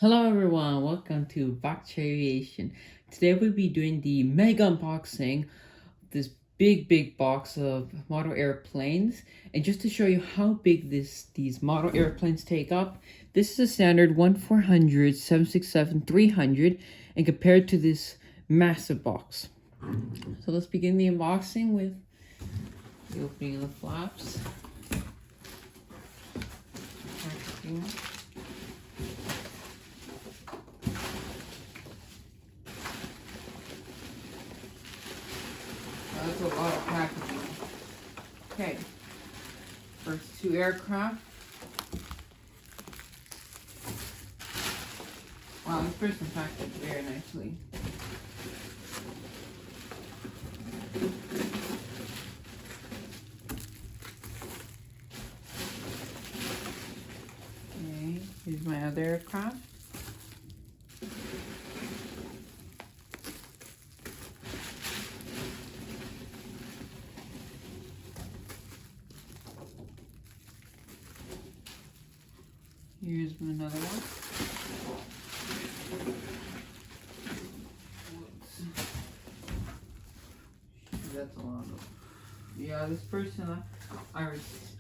Hello everyone, welcome to BOAC Aviation. Today we'll be doing the mega unboxing of this big box of model airplanes. And just to show you how big these model airplanes take up, this is a standard 1-400-767-300 and compared to this massive box. So let's begin the unboxing with the opening of the flaps. That's a lot of packaging. Okay, first two aircraft. Wow, this person packed it very nicely. Okay, here's my other aircraft. Here's another one. That's a lot of. Yeah, this person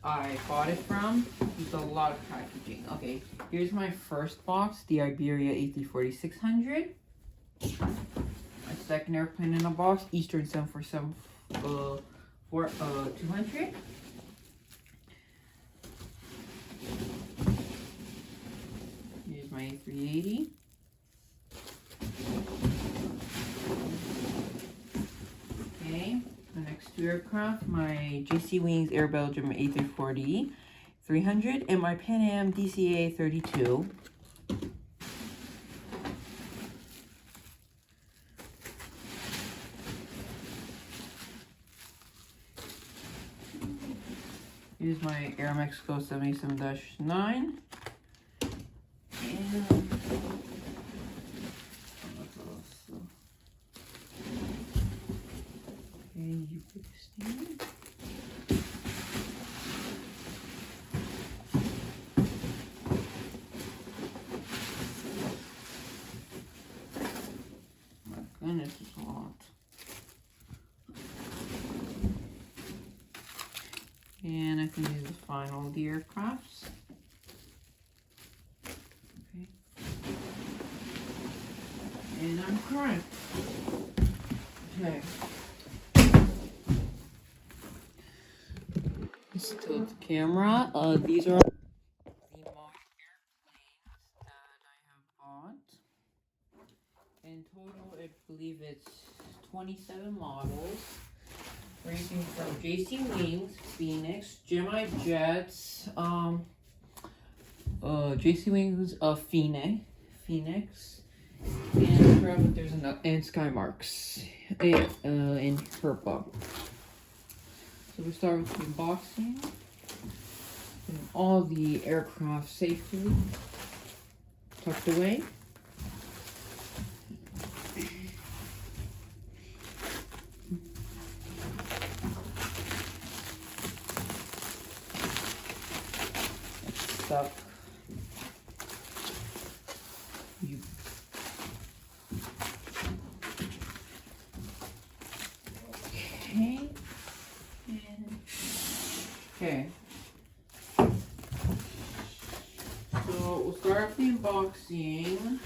I bought it from. It's a lot of packaging. Okay, here's my first box, the Iberia A340-600. My second airplane in a box, Eastern 747 200. Here's my A380. Okay, the next two aircraft, my JC Wings Air Belgium A340-300 and my Pan Am DC-8 32. Here's my Air Mexico 77-9. Uzbekistan. My goodness, it's a lot. And I think these are the final of the aircrafts. Okay. And I'm correct. Okay. Let's tilt the camera. These are the mock airplanes that I have bought. In total, I believe it's 27 models, ranging from JC Wings, Phoenix, Gemini Jets, JC Wings of Phoenix, and there's another, and Skymarks, and Herpa. So we start with the unboxing. And all the aircraft safely tucked away. Stuff. Okay. So we'll start off the unboxing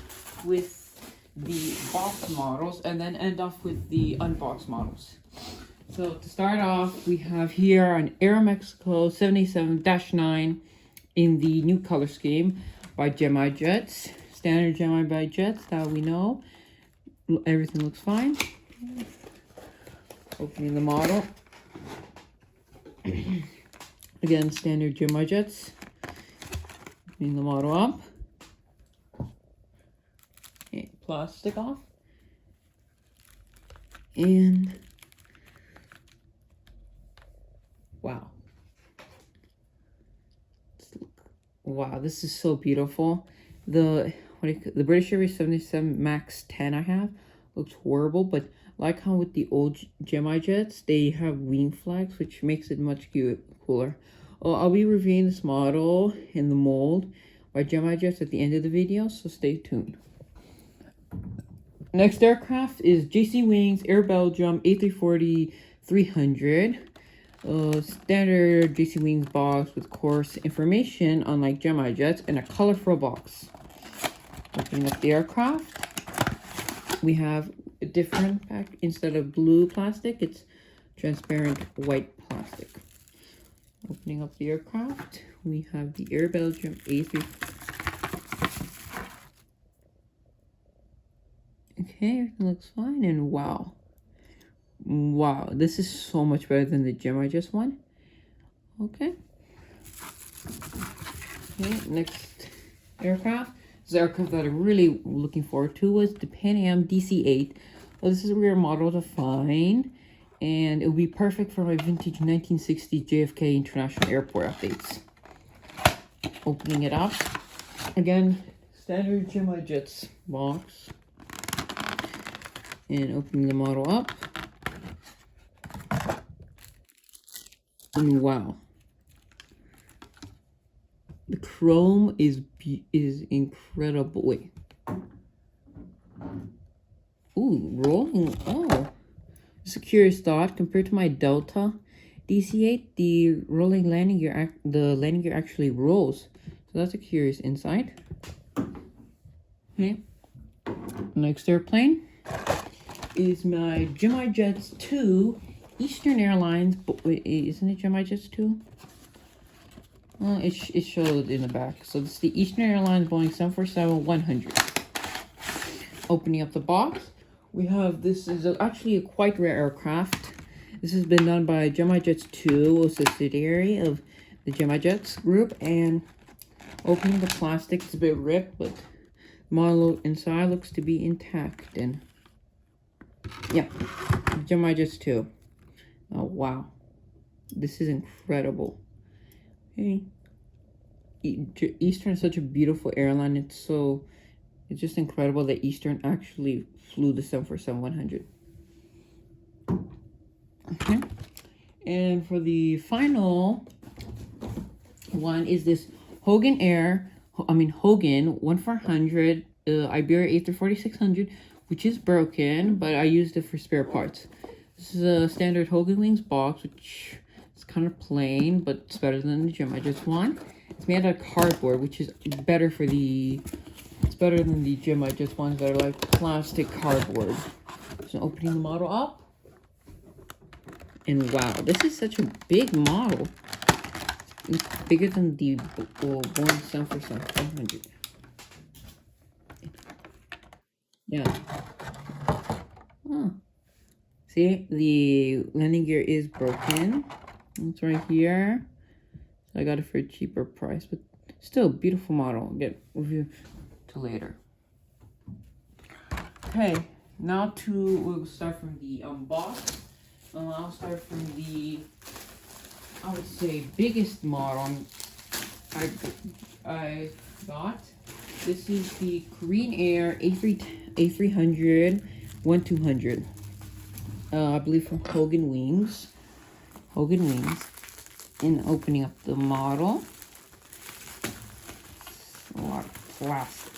with the box models and then end off with the unboxed models. So to start off, we have here an Air Mexico 77-9 in the new color scheme by Gemini Jets. Standard Gemini Jets that we know. Everything looks fine. Opening the model. Again, standard Gemini Jets. Opening the model up. Okay, plastic off. And wow. Wow, this is so beautiful. The British Airways 77 Max 10 I have looks horrible, but like how with the old Gemini Jets, they have wing flags, which makes it much cooler. I'll be reviewing this model in the mold by Jets at the end of the video, so stay tuned. Next aircraft is JC Wings Air Belgium A340-300. Standard JC Wings box with course information, unlike Jets, and a colorful box. Opening up the aircraft, we have a different pack. Instead of blue plastic, it's transparent white plastic. Opening up the aircraft, we have the Air Belgium A340. Okay, everything looks fine, and wow, this is so much better than the Jets one. Okay, next aircraft. This aircraft that I'm really looking forward to was the Pan Am DC-8. Well, this is a rare model to find, and it will be perfect for my vintage 1960 JFK International Airport updates. Opening it up, again, standard Jets box. And opening the model up. And wow. The chrome is incredible. Wait. Ooh, rolling. Oh. Just a curious thought. Compared to my Delta DC-8, the landing gear actually rolls. So that's a curious insight. Okay. Next airplane is my Jets 2 Eastern Airlines. Wait, isn't it Jets 2? Well, it showed in the back. So this is the Eastern Airlines Boeing 747-100. Opening up the box, we have, this is actually a quite rare aircraft. This has been done by Jets 2, a subsidiary of the Jets group. And opening the plastic, it's a bit ripped, but the model inside looks to be intact. And yeah, Jets 2. Oh, wow. This is incredible. Hey, Eastern is such a beautiful airline. It's just incredible that Eastern actually flew the 747-100. Okay. And for the final one is this Hogan 1400 Iberia A340-600, which is broken, but I used it for spare parts. This is a standard Hogan Wings box, which is kind of plain, but it's better than the Jets one. It's made out of cardboard, which is better for it's better than the Jets ones that are like plastic cardboard. So opening the model up. And wow, this is such a big model. It's bigger than the Boeing 747-100. Yeah. Huh. See, the landing gear is broken. It's right here. So I got it for a cheaper price, but still beautiful model. I'll get review to later. Okay, now we'll start from the box. I'll start from the, I would say, biggest model I got. This is the Korean Air A300-200. I believe from Hogan Wings. And opening up the model. A lot of plastic.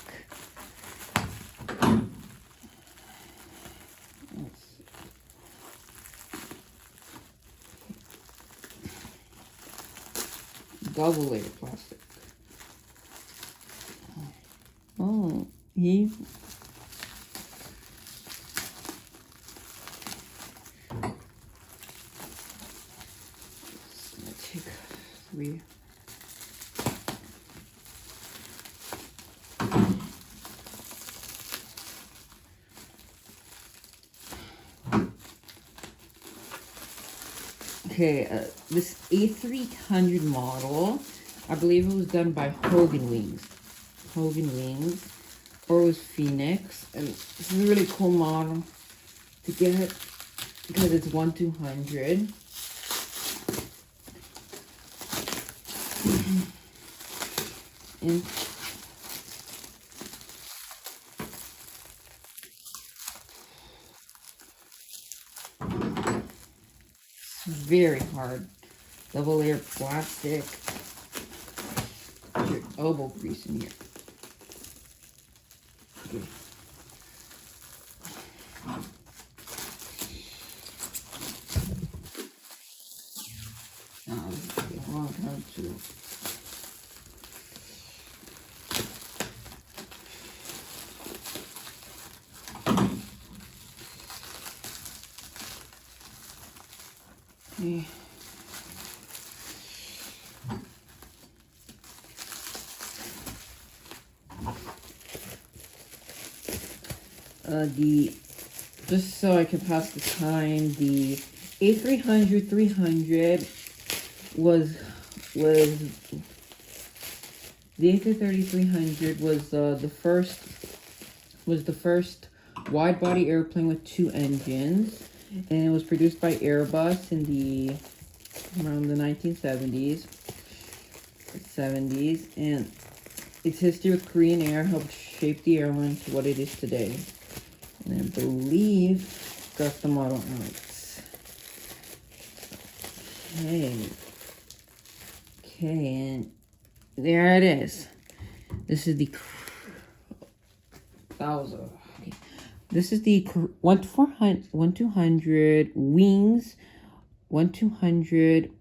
Double layer plastic. Oh, let's take 3. Okay, this A300 model, I believe it was done by Hogan Wings, or it was Phoenix, and it's a really cool model to get because it's 1/200. And very hard. Double layer plastic. elbow grease in here. Okay. Too. Okay. Just so I can pass the time, the A300-300 was the A330-300 was the first wide body airplane with 2 engines, and it was produced by Airbus in around the 1970s, and its history with Korean Air helped shape the airline to what it is today. And I believe got the model out. Okay, and there it is. This is the This is the 1200 wings, 1200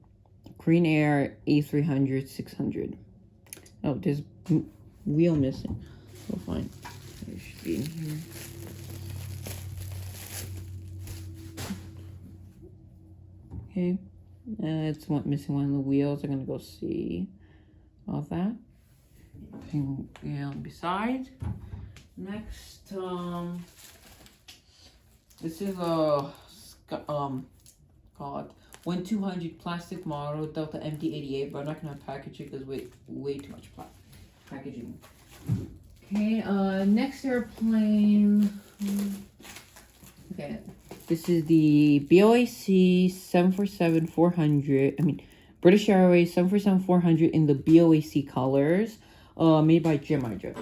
Korean Air A300-600. Oh, there's wheel missing. Oh, fine. It should be in here. Okay, it's missing one of the wheels. I'm gonna go see all that. Yeah, besides, next, this is a called 1200 plastic model Delta MD-88, but I'm not gonna package it because way too much packaging. Okay, next airplane. Okay, this is the BOAC 747-400. I mean, British Airways 747-400 in the BOAC colors, made by Jamaica.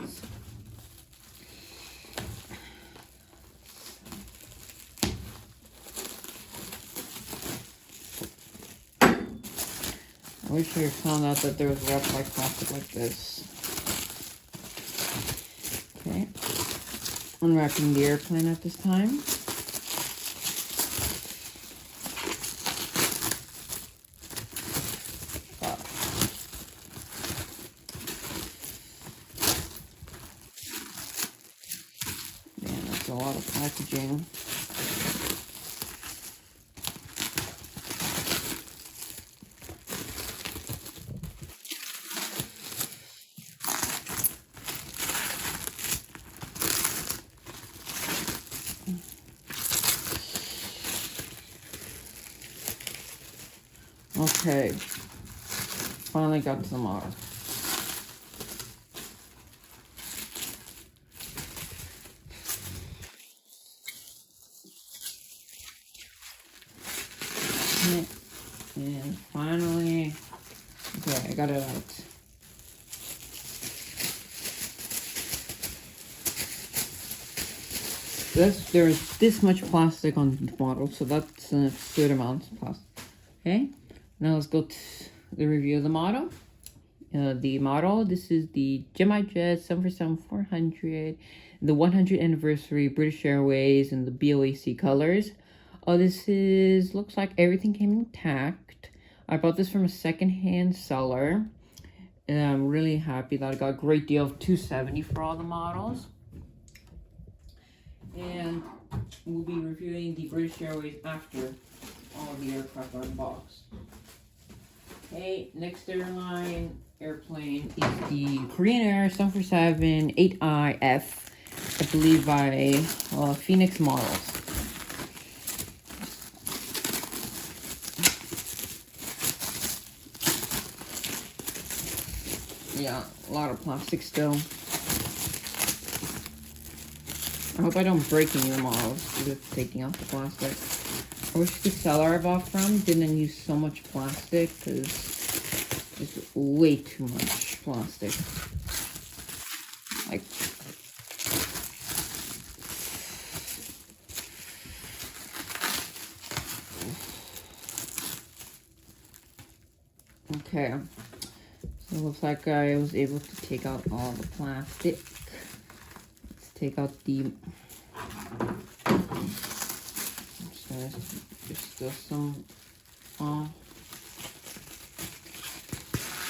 I wish I found out that there was wrapped like plastic like this. Okay, unwrapping the airplane at this time. Man, that's a lot of packaging. Okay, finally got to the model. And finally, okay, I got it out. There's this much plastic on the model, so that's a good amount of plastic. Okay, now let's go to the review of the model. This is the Jamaica 747-400, the 100th anniversary British Airways in the BOAC colors. Looks like everything came intact. I bought this from a second-hand seller, and I'm really happy that I got a great deal of $270 for all the models. And we'll be reviewing the British Airways after all the aircraft are unboxed. Okay, next airplane is the Korean Air 747-8IF, I believe by Phoenix Models. Yeah, a lot of plastic still. I hope I don't break any of the models with taking off the plastic. I wish the seller I bought from didn't use so much plastic, because it's way too much plastic. Like, okay, It looks like I was able to take out all the plastic. Let's take out the... There's still some...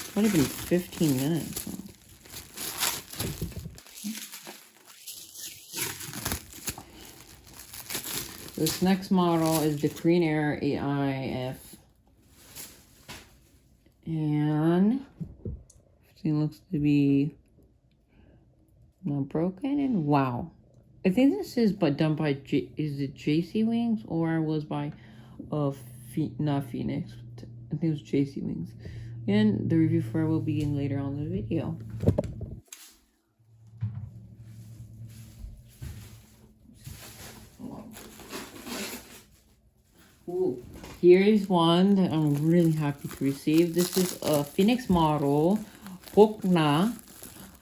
It's only been 15 minutes. This next model is the Korean Air AIF. And everything looks to be not broken. And wow. I think this is done by, is it JC Wings or was by, not Phoenix. I think it was JC Wings. And the review for it will begin later on in the video. Ooh, here is one that I'm really happy to receive. This is a Phoenix model, Bokna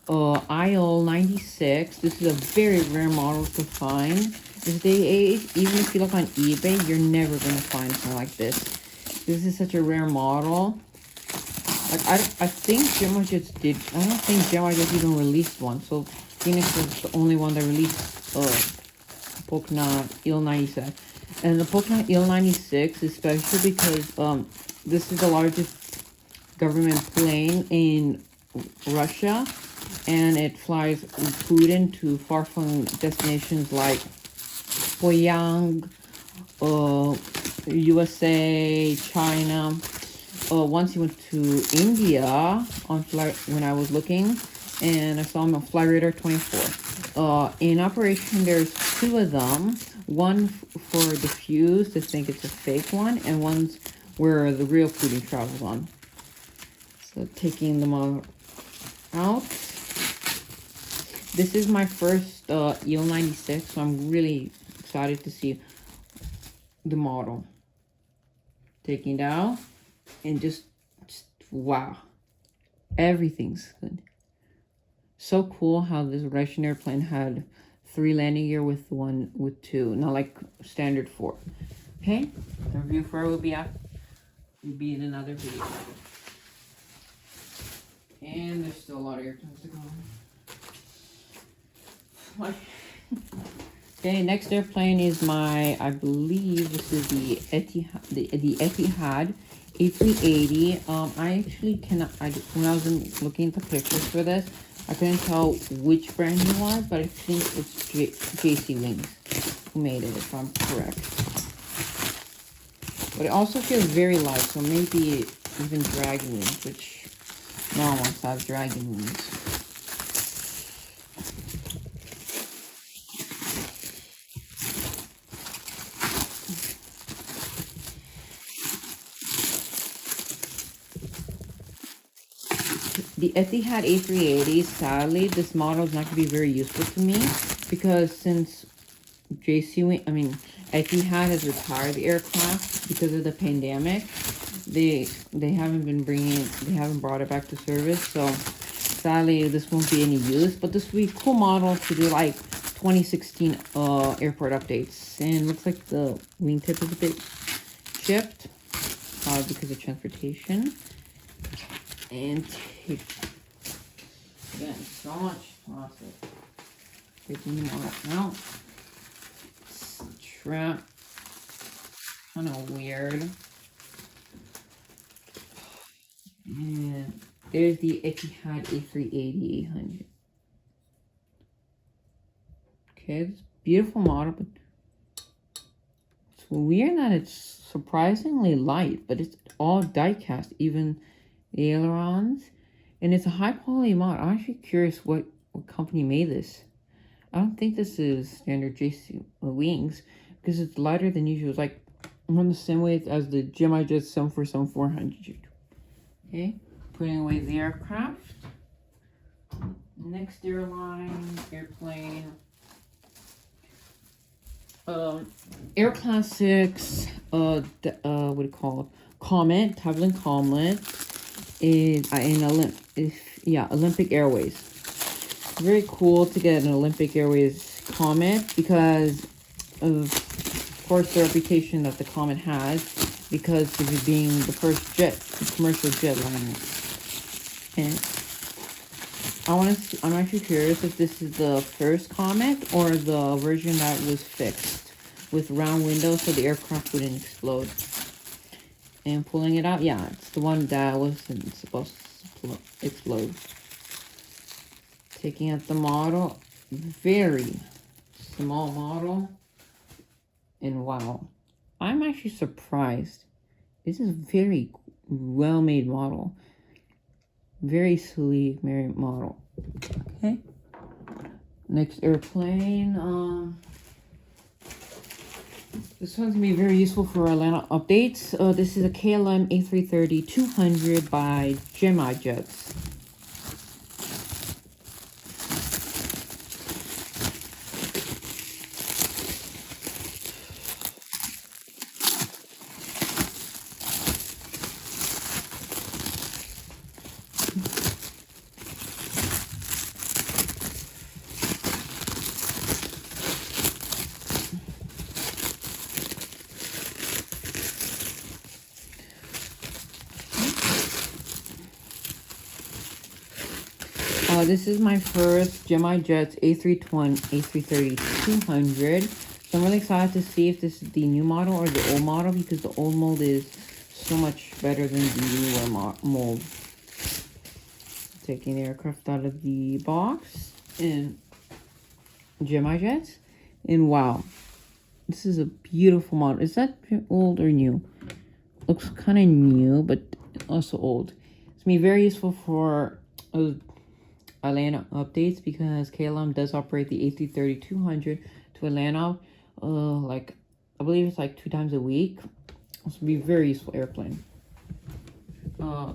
IL96. This is a very rare model to find. This day age, even if you look on eBay, you're never gonna find something like this. This is such a rare model. Like I think Gemma just did. I don't think Gemma just even released one. So Phoenix was the only one that released Bokna IL97. And the Pokemon Il-96 is special because this is the largest government plane in Russia, and it flies food into far-flung destinations like Pyongyang, USA, China. Once he went to India on flight when I was looking, and I saw him on Flight Radar 24. In operation, there's 2 of them. One for the fuse to think it's a fake one, and one's where the real food travels on. So taking them all out. This is my first Il-96, so I'm really excited to see the model. Taking it out, and just wow, everything's good. So cool how this Russian airplane had 3 landing gear with 1 with 2, not like standard 4. Okay, the review for it will be in another video. And there's still a lot of airplanes to go. Okay, next airplane is my, I believe this is the Etihad A380. I actually cannot. When I was looking at the pictures for this, I couldn't tell which brand it was, but I think it's JC Wings who made it, if I'm correct. But it also feels very light, so maybe even dragon wings, which no one wants to have dragon wings. The Etihad A380, sadly, this model is not going to be very useful to me because since Etihad has retired the aircraft because of the pandemic, they haven't brought it back to service. So sadly, this won't be any use. But this will be a cool model to do like 2016 airport updates. And it looks like the wingtip is a bit chipped because of transportation. And again, so much plastic. Taking them all out. Trap. Kind of weird. And there's the Etihad A380-800. Okay, it's a beautiful model, but it's weird that it's surprisingly light, but it's all die cast, even the ailerons, and it's a high quality model. I'm actually curious what company made this. I don't think this is standard JC Wings because it's lighter than usual. It's like on the same weight as the Gemini Jet 747-400. Okay, putting away the aircraft. Next airplane. Air Classics. What do you call it? Comet, Taiwan Comet. Olympic Airways. Very cool to get an Olympic Airways Comet because of course, the reputation that the Comet has because of it being the first commercial jet liner. And I'm actually curious if this is the first Comet or the version that was fixed with round windows so the aircraft wouldn't explode. And pulling it out, yeah, it's the one that wasn't supposed to explode. Taking out the model, very small model. And wow, I'm actually surprised. This is a very well-made model. Very sleek model. Okay. Next airplane. This one's gonna be very useful for Atlanta updates. This is a KLM A330-300 by Jamaica. This is my first Jamaica A330-200. So I'm really excited to see if this is the new model or the old model, because the old mold is so much better than the newer mold. Taking the aircraft out of the box and Jamaica. And wow, this is a beautiful model. Is that old or new? Looks kind of new, but also old. It's gonna be very useful for Atlanta updates, because KLM does operate the A330-200 to Atlanta, like I believe it's like 2 times a week. This will be a very useful airplane. How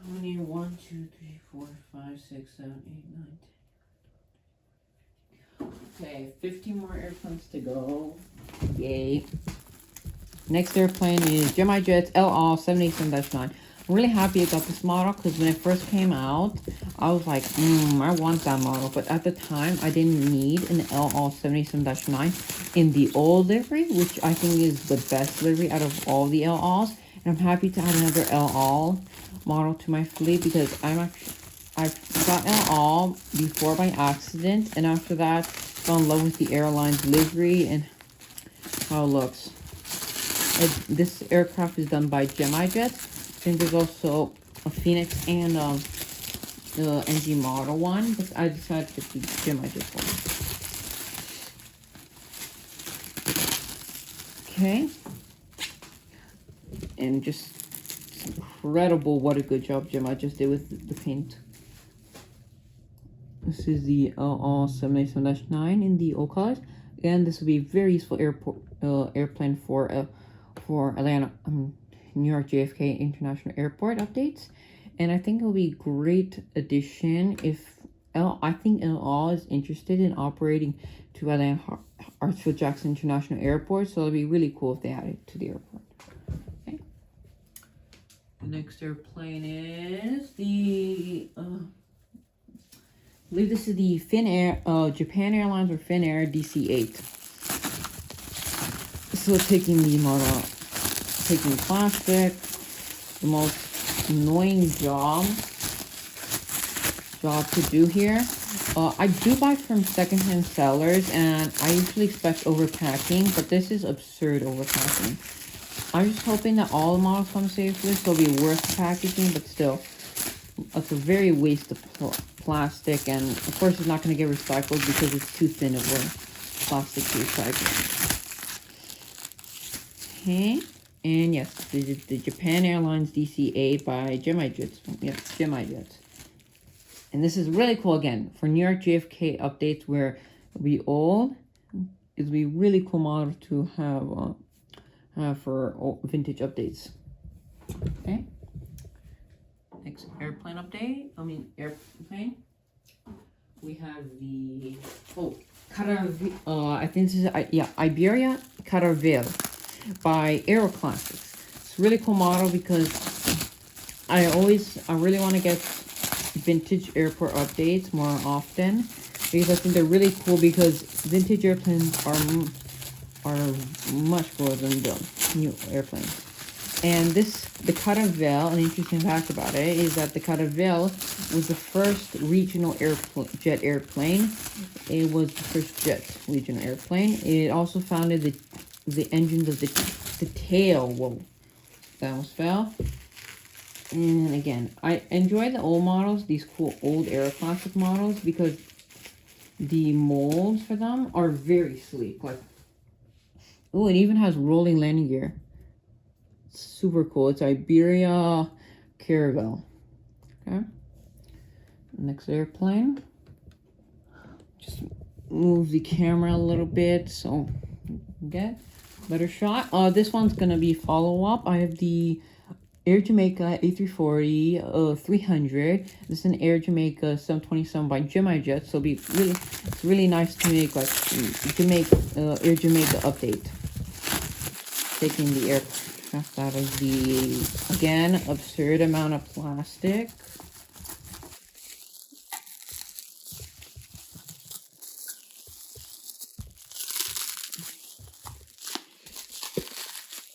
many? 1, 2, 3, 4, 5, 6, 7, 8, 9, 10. Okay, 15 more airplanes to go. Yay! Next airplane is Jamaica LR787-9. I'm really happy I got this model, because when it first came out, I was like, I want that model. But at the time, I didn't need an LR787-9 in the old livery, which I think is the best livery out of all the LRs. And I'm happy to add another LR model to my fleet, because I got LR before by accident, and after that, fell in love with the Airlines livery and how it looks. This aircraft is done by Jamaica. I think there's also a Phoenix and the NG model one, but I decided to get the Jamaica one. Okay. And just incredible what a good job Jamaica just did with the paint. This is the LR787-9 in the old colors. Again, this will be a very useful airplane for Atlanta, New York JFK International Airport updates. And I think it will be a great addition if I think LR is interested in operating to Atlanta Hartsfield Jackson International Airport, so it'll be really cool if they add it to the airport. Okay. The next airplane is the I believe this is the Finnair Japan Airlines or Finnair DC-8. So taking the model, taking plastic, the most annoying job to do here. I do buy from secondhand sellers, and I usually expect overpacking, but this is absurd overpacking. I'm just hoping that all the models come safely, so it'll be worth packaging, but still, it's a very waste of plastic, and of course it's not going to get recycled because it's too thin of a plastic to recycle. Okay. And yes, the Japan Airlines DC-8 by Jamaica. Yes, Jamaica. And this is really cool again for New York JFK updates, where it'll be old. It'll be a really cool model to have for vintage updates. Okay. Next airplane update. Airplane. We have the Caravelle. I think this is Iberia Caravelle by Aero Classics. It's a really cool model because I really want to get vintage airport updates more often, because I think they're really cool, because vintage airplanes are much cooler than the new airplanes. And the Caravelle, an interesting fact about it is that the Caravelle was the first regional jet airplane. It was the first jet regional airplane. It also founded the engines of the tail. Whoa, that almost fell. And again, I enjoy the old models, these cool old Aero Classic models, because the molds for them are very sleek. Like, oh, it even has rolling landing gear. Super cool. It's Iberia Caravelle. Okay. Next airplane. Just move the camera a little bit so get better shot. This one's gonna be follow-up. I have the Air Jamaica A340-300. This is an Air Jamaica 727 by Jamaica, so it's really nice to make like Air Jamaica update. Taking the aircraft out of the, again, absurd amount of plastic.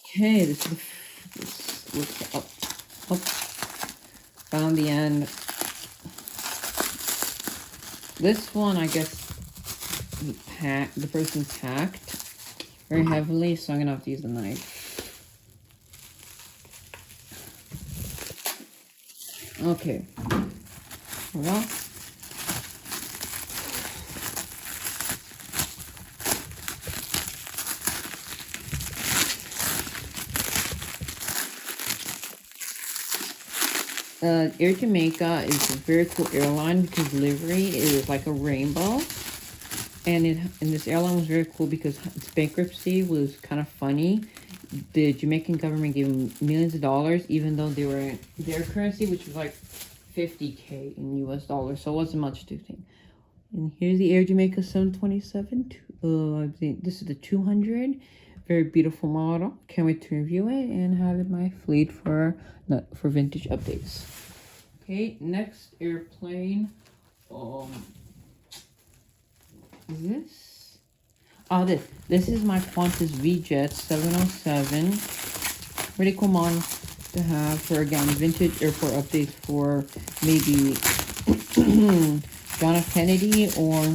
Okay, this looks up. Found the end. This one, I guess, the person packed very heavily, so I'm gonna have to use the knife. Okay. Well. Air Jamaica is a very cool airline because livery is like a rainbow. And this airline was very cool because its bankruptcy was kind of funny. The Jamaican government gave them millions of dollars, even though they were in their currency, which was like 50K in US dollars, so it wasn't much to think. And here's the Air Jamaica 727. I think this is the 200. Very beautiful model. Can't wait to review it and have it in my fleet for vintage updates. Okay, next airplane. Is this? Oh, this is my Qantas VJet 707. Pretty cool model to have for, again, vintage airport updates for maybe John F. Kennedy or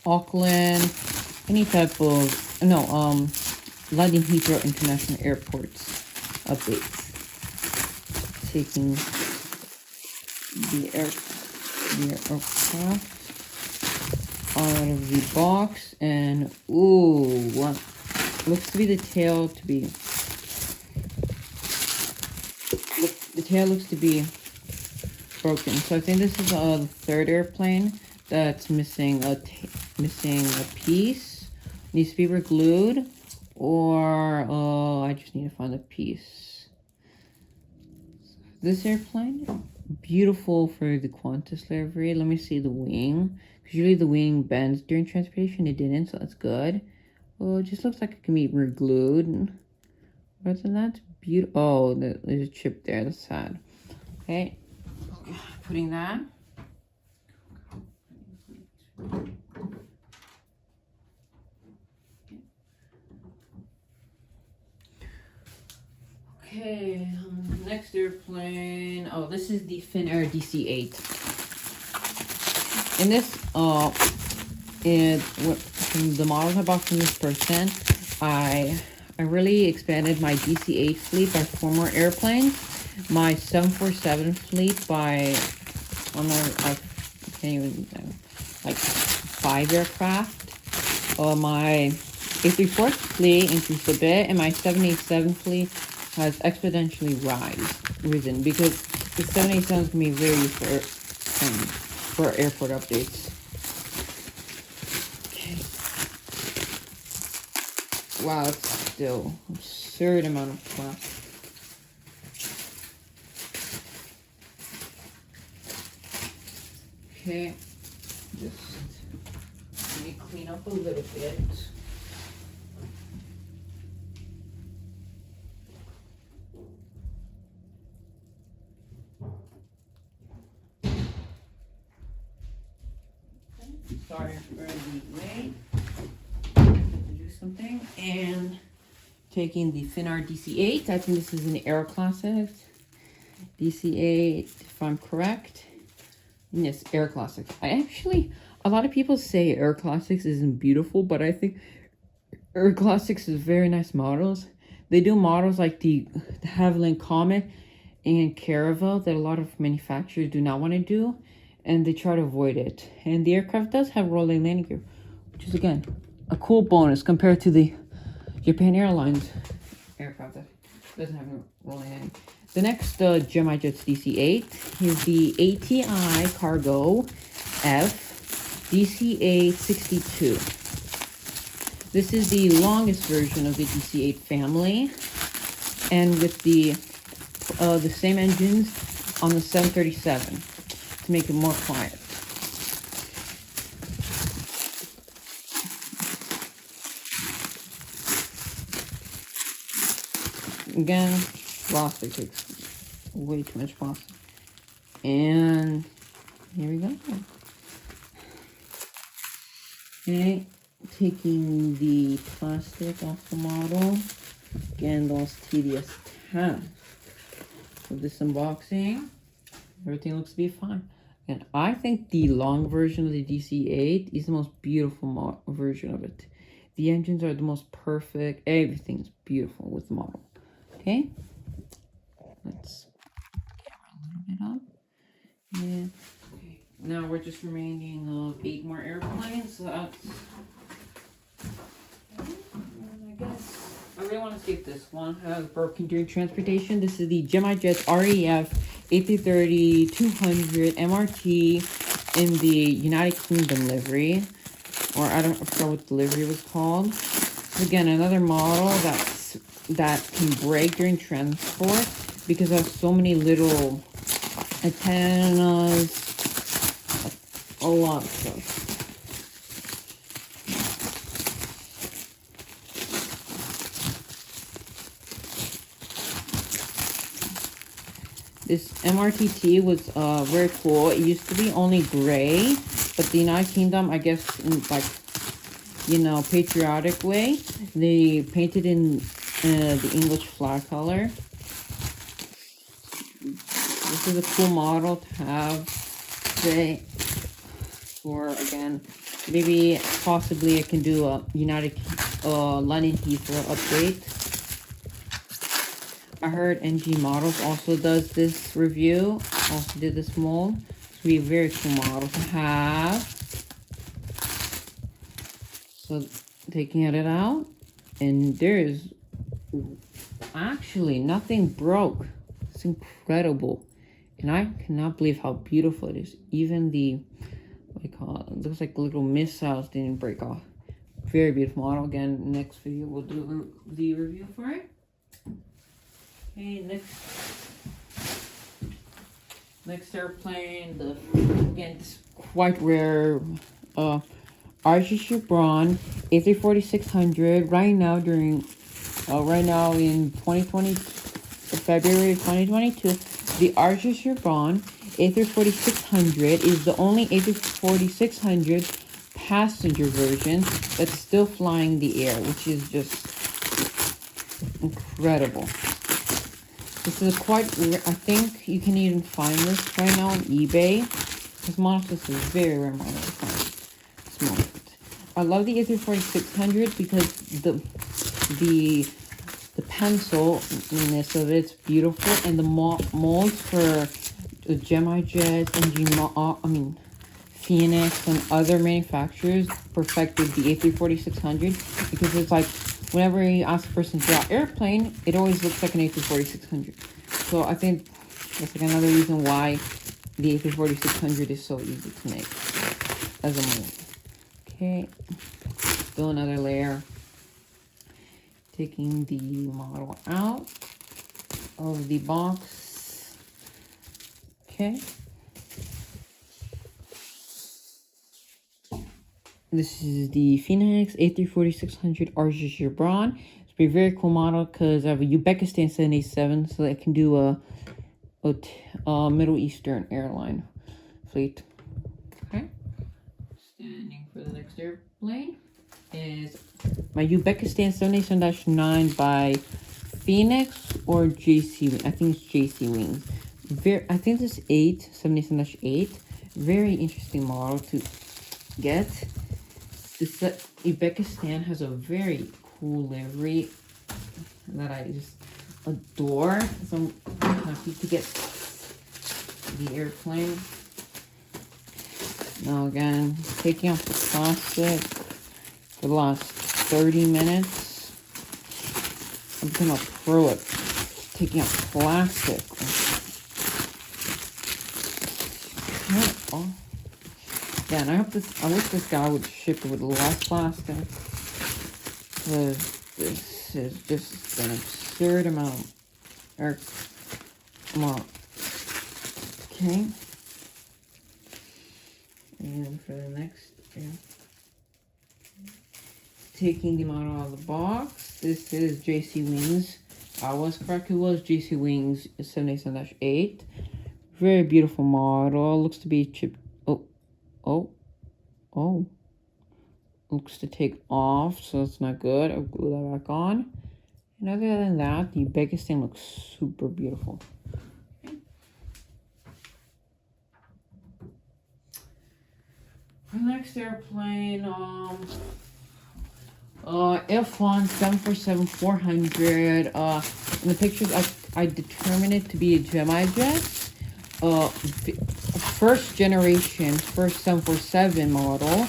Auckland, any type of, London Heathrow International Airports updates. Taking the aircraft out of the box, and what looks to be the tail to be. The tail looks to be broken. So I think this is the third airplane that's missing a piece. Needs to be re-glued, or I just need to find a piece. This airplane, beautiful for the Qantas livery. Let me see the wing. Because usually the wing bends during transportation. It didn't, so that's good. Oh, it just looks like it can be re-glued. Other than that, beautiful. Oh, there's a chip there. That's sad. Okay, putting that. Okay, next airplane. Oh, this is the Finnair DC-8. In this, from the models I bought from this person, I really expanded my DC-8 fleet by 4 more airplanes. My 747 fleet by, I can't even, like 5 aircraft. My A340 fleet increased a bit, and my 787 fleet has exponentially risen because the 787 can be very useful for airport updates. Okay. Wow, it's still an absurd amount of plastic. Okay, just let me clean up a little bit. Sorry for the wait. I have to do something, and taking the Finnair DC-8. I think this is an Air Classic. DC-8, if I'm correct. Yes, Air Classic. A lot of people say Air Classics isn't beautiful, but I think Air Classics is very nice models. They do models like the Havilland Comet and Caravelle that a lot of manufacturers do not want to do, and they try to avoid it. And the aircraft does have rolling landing gear, which is, again, a cool bonus compared to the Japan Airlines aircraft that doesn't have a rolling landing. The next Jamaica DC-8 is the ATI Cargo DC-8 62. This is the longest version of the DC-8 family, and with the same engines on the 737 to make it more quiet. Again, plastic takes way too much plastic. And here we go. Okay, taking the plastic off the model. Again, those tedious tasks of this unboxing. Everything looks to be fine. And I think the long version of the DC-8 is the most beautiful version of it. The engines are the most perfect. Everything's beautiful with the model. Okay, let's get a little bit up. Yeah. Okay. Now we're just remaining of 8 more airplanes. So that's, I guess I really want to see if this one has broken during transportation. This is the Jamaica RAF A330-300 MRT in the United Kingdom livery, or I forgot what the livery was called. Again, another model that can break during transport because of so many little antennas, a lot of stuff. This MRTT was very cool. It used to be only gray, but the United Kingdom, I guess, in patriotic way, they painted in the English flag color. This is a cool model to have today. For, again, maybe possibly I can do a United London Heathrow update. I heard NG Models also does this review, also did this mold. It's be a very cool model to have. So taking it out, and there is actually nothing broke. It's incredible, and I cannot believe how beautiful it is. Even the, what do you call it, looks like little missiles didn't break off. Very beautiful model. Again, next video we'll do the review for it. Okay, next airplane, again, this quite rare Arjesh-Brown A340-600. Right now in 2020, February 2022, the Arjesh-Brown A340-600 is the only A340-600 passenger version that's still flying the air, which is just incredible. This is quite rare. I think you can even find this right now on eBay. This model is very rare model to find. Small. I love the A340-600 because the pencil-ness of it's beautiful, and the molds for the Jamaica and Phoenix and other manufacturers perfected the A340-600 because it's like, whenever you ask a person to draw airplane, it always looks like an A340-600. So I think that's like another reason why the A340-600 is so easy to make as a mold. Okay, still another layer. Taking the model out of the box. Okay. This is the Phoenix A340-600 Arjesh-Brown. It's a very cool model because I have a Uzbekistan 787, so it can do a Middle Eastern airline fleet. Okay. Standing for the next airplane is my Uzbekistan 787-9 by Phoenix or JC. I think it's JC Wings. I think this 787-8. Very interesting model to get. This Uzbekistan has a very cool livery that I just adore. So I'm happy to get the airplane. Now again, taking off the plastic for the last 30 minutes. I'm gonna throw it, taking out plastic. Oh. Yeah, and I wish this guy would ship it with less plastic. Because this is just an absurd amount. Okay. And for the next, taking the model out of the box. This is JC Wings. I was correct, it was JC Wings 787-8. Very beautiful model. Looks to be chipped. Oh. Looks to take off, so that's not good. I'll glue that back on. And other than that, the Uzbekistan looks super beautiful. The next airplane, F1 747-400. In the pictures, I determined it to be a Jamaica first generation, first 747 model,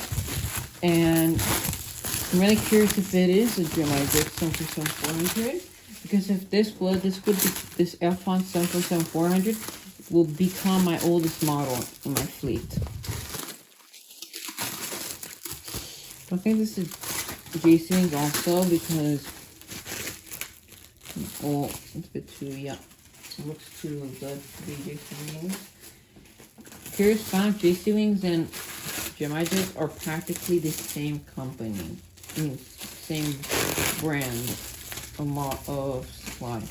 and I'm really curious if it is a Jamaica 747-400, because if this would be this F1 747-400 will become my oldest model in my fleet. I think this is JC also because it's a bit too, it looks too good to be JC Wings. Curious fact, JC Wings and Jamaica are practically the same company. Same brand of supply.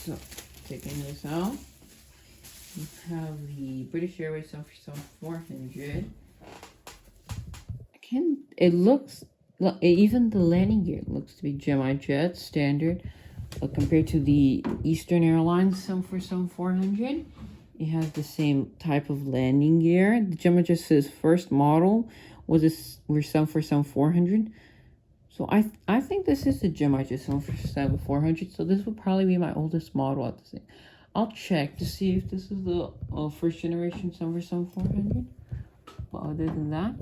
So, taking this out, we have the British Airways 400. It looks, even the landing gear looks to be Jamaica standard compared to the Eastern Airlines 400. It has the same type of landing gear. The Jamaica's first model was a 400. So I think this is the Jamaica 400. So this would probably be my oldest model at the same. I'll check to see if this is the first generation 400. But other than that,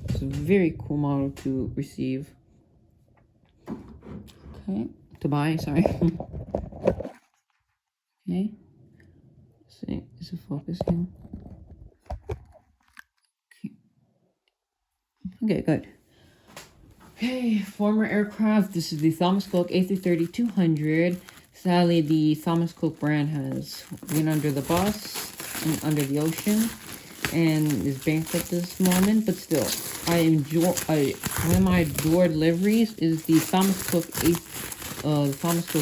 it's a very cool model to receive. Okay, to buy, sorry. Okay. See, is it focusing? Okay, good. Okay, former aircraft. This is the Thomas Cook A330-300. Sadly, the Thomas Cook brand has been under the bus and under the ocean and is bankrupt at this moment, but still, one of my adored liveries is the Thomas Cook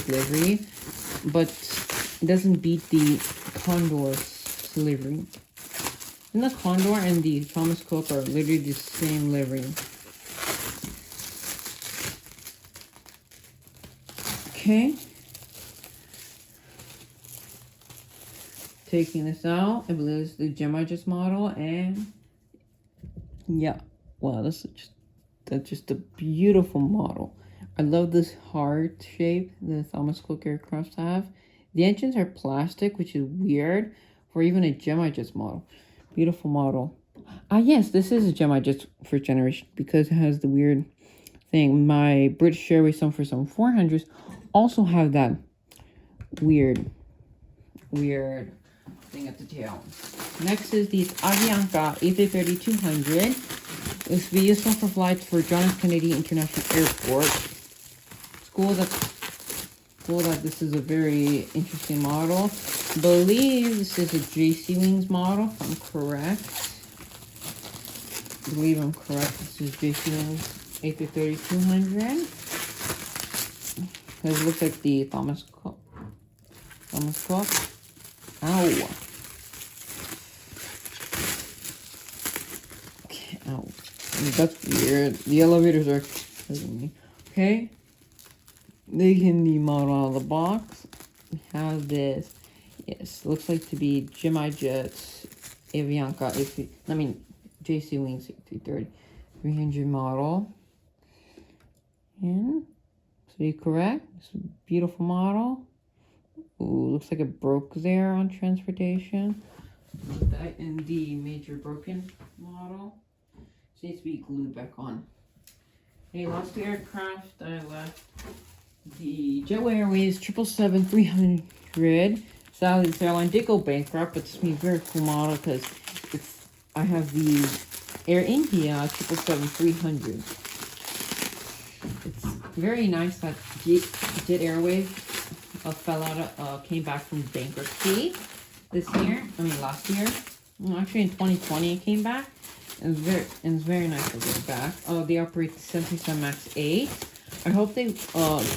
livery, but it doesn't beat the Condor's livery. And the Condor and the Thomas Cook are literally the same livery. Okay. Taking this out, I believe it's the Jamaica model, and yeah, wow, that's just a beautiful model. I love this heart shape the Thomas Cook aircrafts have. The engines are plastic, which is weird for even a Jamaica model. Beautiful model. Yes, this is a Jamaica first generation because it has the weird thing. My British Airways 400s also have that weird thing at the tail. Next is the Avianca A330-300. This will be useful for flights for John F. Kennedy International Airport. It's cool that this is a very interesting model. I believe this is a JC Wings model, if I'm correct. I believe I'm correct. This is JC Wings A330-300. Because it looks like the Thomas Cook. Ow. Okay, ow. That's weird. The elevators are killing me. Okay. The Hindi model out of the box. We have this. Yes, looks like to be Gemini Jets Avianca JC Wings A330-300 model. And to be correct, it's a beautiful model. Ooh, looks like it broke there on transportation. That in the major broken model. It needs to be glued back on. Okay, last aircraft I left. The JAL Airways 777-300. Sadly, this airline did go bankrupt, but it's a very cool model because I have the Air India 777-300. It's very nice that Jet Airways came back from bankruptcy last year. Well, actually, in 2020 it came back. And it's very nice to get back. They operate the 737 MAX 8. I hope they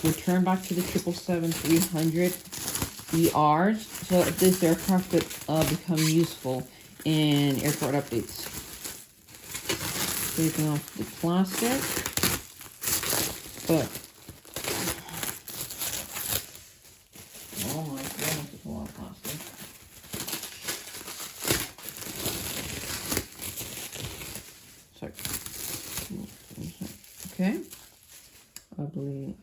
return back to the 777-300 ERs so that this aircraft could become useful in airport updates. Taking off the plastic. But oh my goodness, it's a lot of plastic. Sorry. Okay. I believe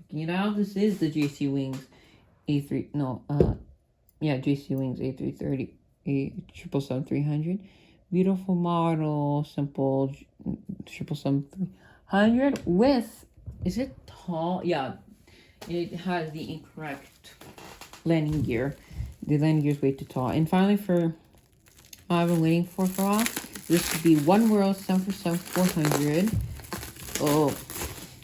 taking it out. This is the JC Wings JC Wings A330 777-300. Beautiful model, simple 777-300 with, is it tall? Yeah, it has the incorrect landing gear. The landing gear is way too tall. And finally, for I've been waiting for a while, this would be One World 747-400. Oh,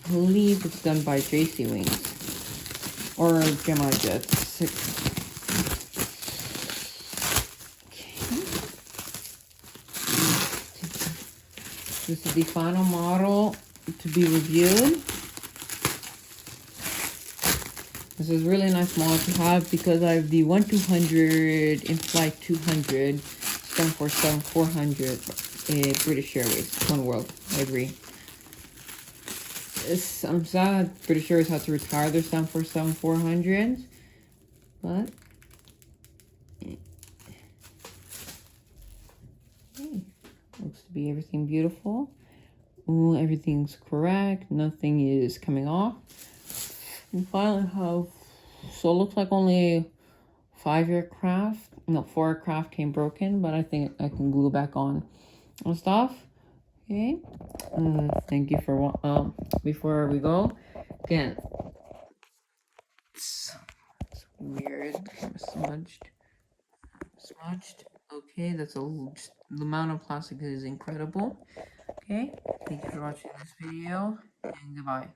I believe it's done by JC Wings or Gemini Jets. This is the final model to be reviewed. This is really nice model to have because I have the 1-200 in-flight 200 747-400 British Airways, One World livery. I'm sad British Airways had to retire their 747-400s, but looks to be everything beautiful. Ooh, everything's correct. Nothing is coming off. We finally have, so it looks like only 4 aircraft came broken, but I think I can glue back on stuff. Okay. Thank you for before we go again. It's weird. Smudged. Okay, the amount of plastic is incredible. Okay, thank you for watching this video, and goodbye.